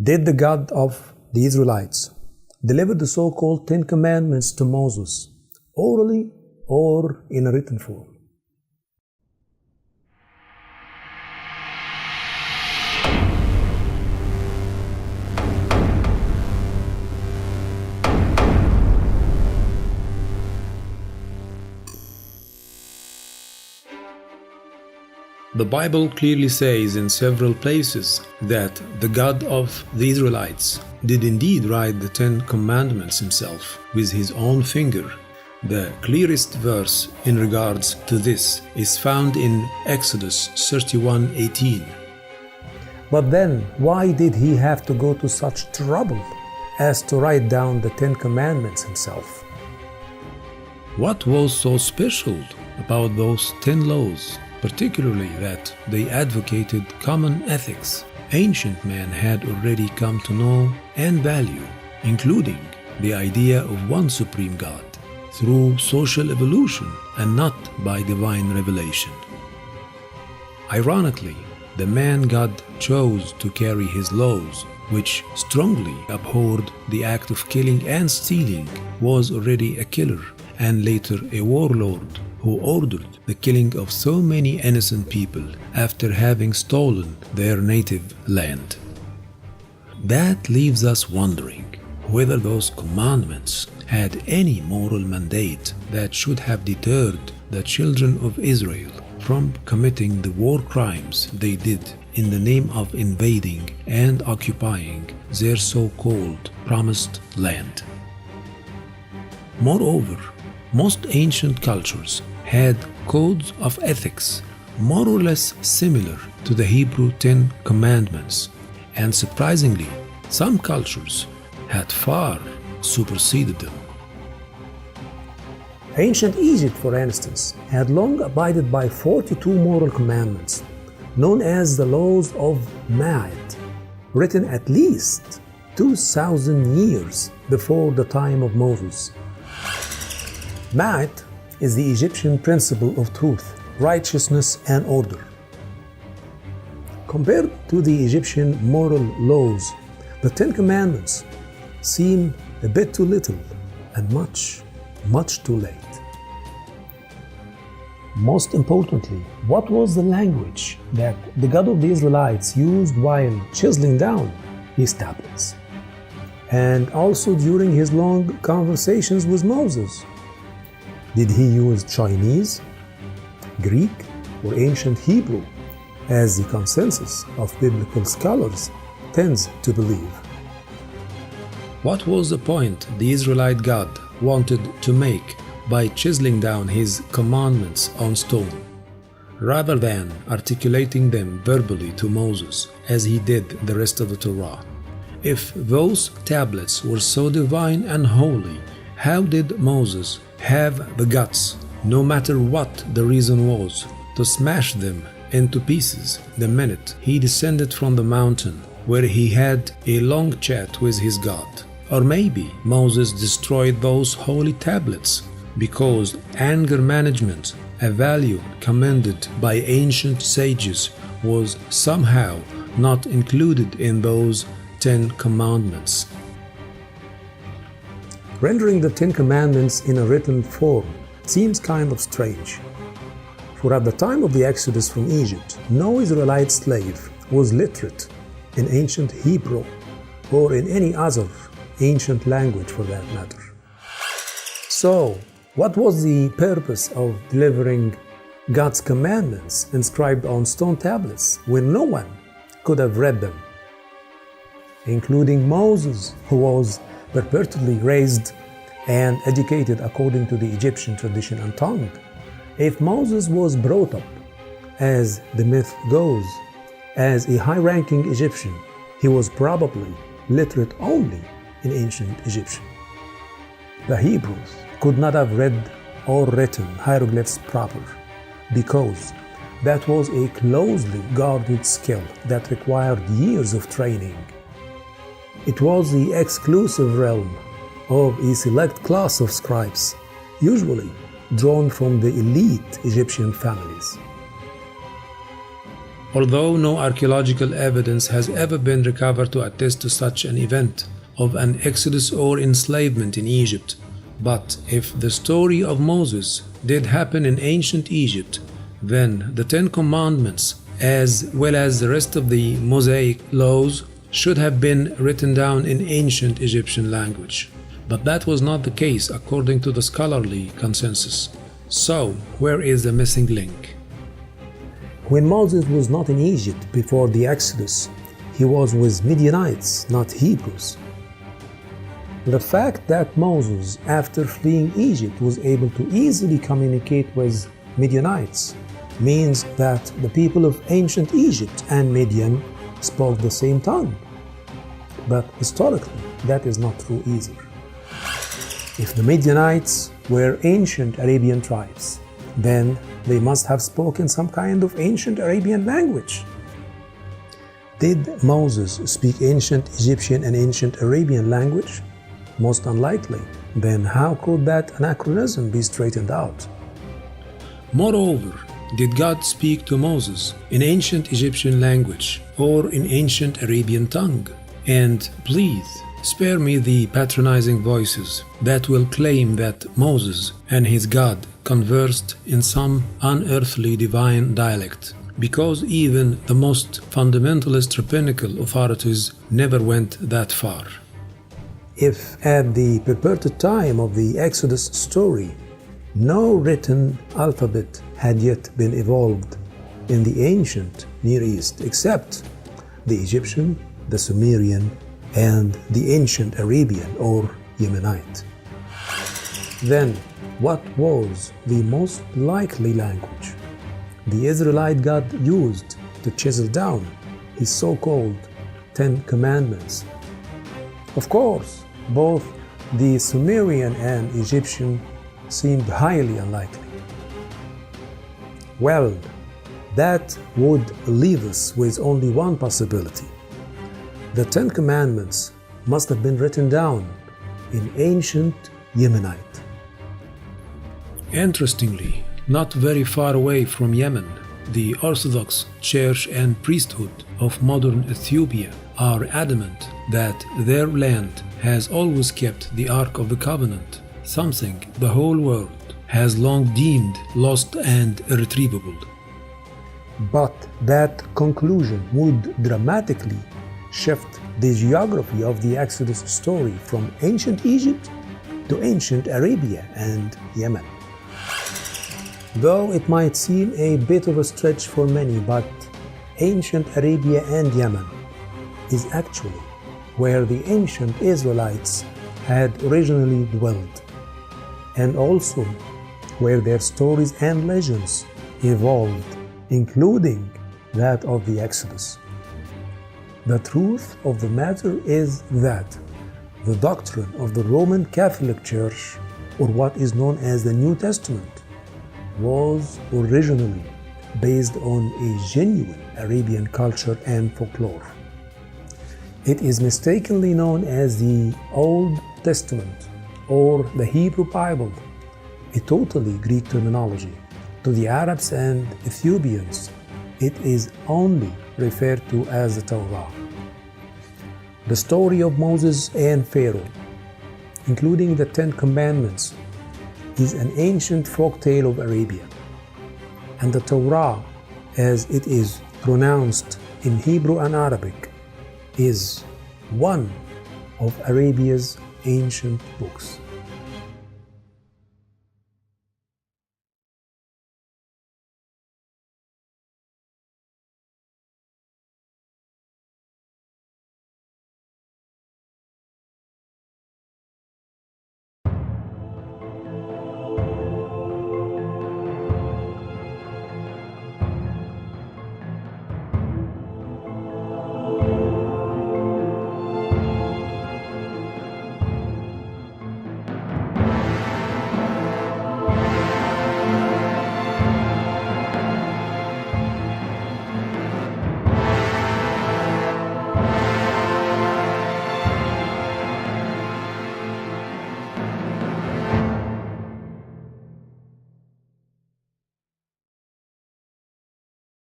did the God of the Israelites deliver the so-called Ten Commandments to Moses, orally or in a written form? The Bible clearly says in several places that the God of the Israelites did indeed write the Ten Commandments himself with his own finger. The clearest verse in regards to this is found in Exodus 31:18. But then, why did he have to go to such trouble as to write down the Ten Commandments himself? What was so special about those 10 laws? Particularly that they advocated common ethics ancient man had already come to know and value, including the idea of one supreme God, through social evolution and not by divine revelation. Ironically, the man God chose to carry his laws, which strongly abhorred the act of killing and stealing, was already a killer and later a warlord who ordered the killing of so many innocent people after having stolen their native land. That leaves us wondering whether those commandments had any moral mandate that should have deterred the children of Israel from committing the war crimes they did in the name of invading and occupying their so-called promised land. Moreover, most ancient cultures had codes of ethics more or less similar to the Hebrew Ten Commandments, and surprisingly, some cultures had far superseded them. Ancient Egypt, for instance, had long abided by 42 moral commandments, known as the laws of Ma'at, written at least 2,000 years before the time of Moses. Ma'at is the Egyptian principle of truth, righteousness, and order. Compared to the Egyptian moral laws, the Ten Commandments seem a bit too little and much too late. Most importantly, what was the language that the God of the Israelites used while chiseling down his tablets? And also during his long conversations with Moses? Did he use Chinese, Greek, or ancient Hebrew, as the consensus of biblical scholars tends to believe? What was the point the Israelite God wanted to make by chiseling down his commandments on stone, rather than articulating them verbally to Moses as he did the rest of the Torah? If those tablets were so divine and holy, how did Moses have the guts, no matter what the reason was, to smash them into pieces the minute he descended from the mountain where he had a long chat with his God? Or maybe Moses destroyed those holy tablets because anger management, a value commended by ancient sages, was somehow not included in those 10 Commandments. Rendering the Ten Commandments in a written form seems kind of strange, for at the time of the Exodus from Egypt, no Israelite slave was literate in ancient Hebrew or in any other ancient language for that matter. So, what was the purpose of delivering God's commandments inscribed on stone tablets when no one could have read them, including Moses, who was purportedly raised and educated according to the Egyptian tradition and tongue? If Moses was brought up, as the myth goes, as a high-ranking Egyptian, he was probably literate only in ancient Egyptian. The Hebrews could not have read or written hieroglyphs proper, because that was a closely guarded skill that required years of training. It was the exclusive realm of a select class of scribes, usually drawn from the elite Egyptian families. Although no archaeological evidence has ever been recovered to attest to such an event of an exodus or enslavement in Egypt, but if the story of Moses did happen in ancient Egypt, then the Ten Commandments, as well as the rest of the Mosaic laws, should have been written down in ancient Egyptian language. But that was not the case according to the scholarly consensus. So, where is the missing link? When Moses was not in Egypt before the Exodus, he was with Midianites, not Hebrews. The fact that Moses, after fleeing Egypt, was able to easily communicate with Midianites means that the people of ancient Egypt and Midian spoke the same tongue. But historically, that is not true either. If the Midianites were ancient Arabian tribes, then they must have spoken some kind of ancient Arabian language. Did Moses speak ancient Egyptian and ancient Arabian language? Most unlikely. Then how could that anachronism be straightened out? Moreover, did God speak to Moses in ancient Egyptian language or in ancient Arabian tongue? And please, spare me the patronizing voices that will claim that Moses and his God conversed in some unearthly divine dialect, because even the most fundamentalist rabbinical authorities never went that far. If at the purported time of the Exodus story, no written alphabet had yet been evolved in the ancient Near East except the Egyptian, the Sumerian, and the ancient Arabian or Yemenite, then what was the most likely language the Israelite God used to chisel down his so-called Ten Commandments? Of course, both the Sumerian and Egyptian seemed highly unlikely. Well, that would leave us with only one possibility. The Ten Commandments must have been written down in ancient Yemenite. Interestingly, not very far away from Yemen, the Orthodox Church and priesthood of modern Ethiopia are adamant that their land has always kept the Ark of the Covenant, something the whole world has long deemed lost and irretrievable. But that conclusion would dramatically shift the geography of the Exodus story from ancient Egypt to ancient Arabia and Yemen. Though it might seem a bit of a stretch for many, but ancient Arabia and Yemen is actually where the ancient Israelites had originally dwelled, and also where their stories and legends evolved, including that of the Exodus. The truth of the matter is that the doctrine of the Roman Catholic Church, or what is known as the New Testament, was originally based on a genuine Arabian culture and folklore. It is mistakenly known as the Old Testament or the Hebrew Bible, a totally Greek terminology. To the Arabs and Ethiopians, it is only referred to as the Torah. The story of Moses and Pharaoh, including the Ten Commandments, is an ancient folk tale of Arabia, and the Torah, as it is pronounced in Hebrew and Arabic, is one of Arabia's ancient books.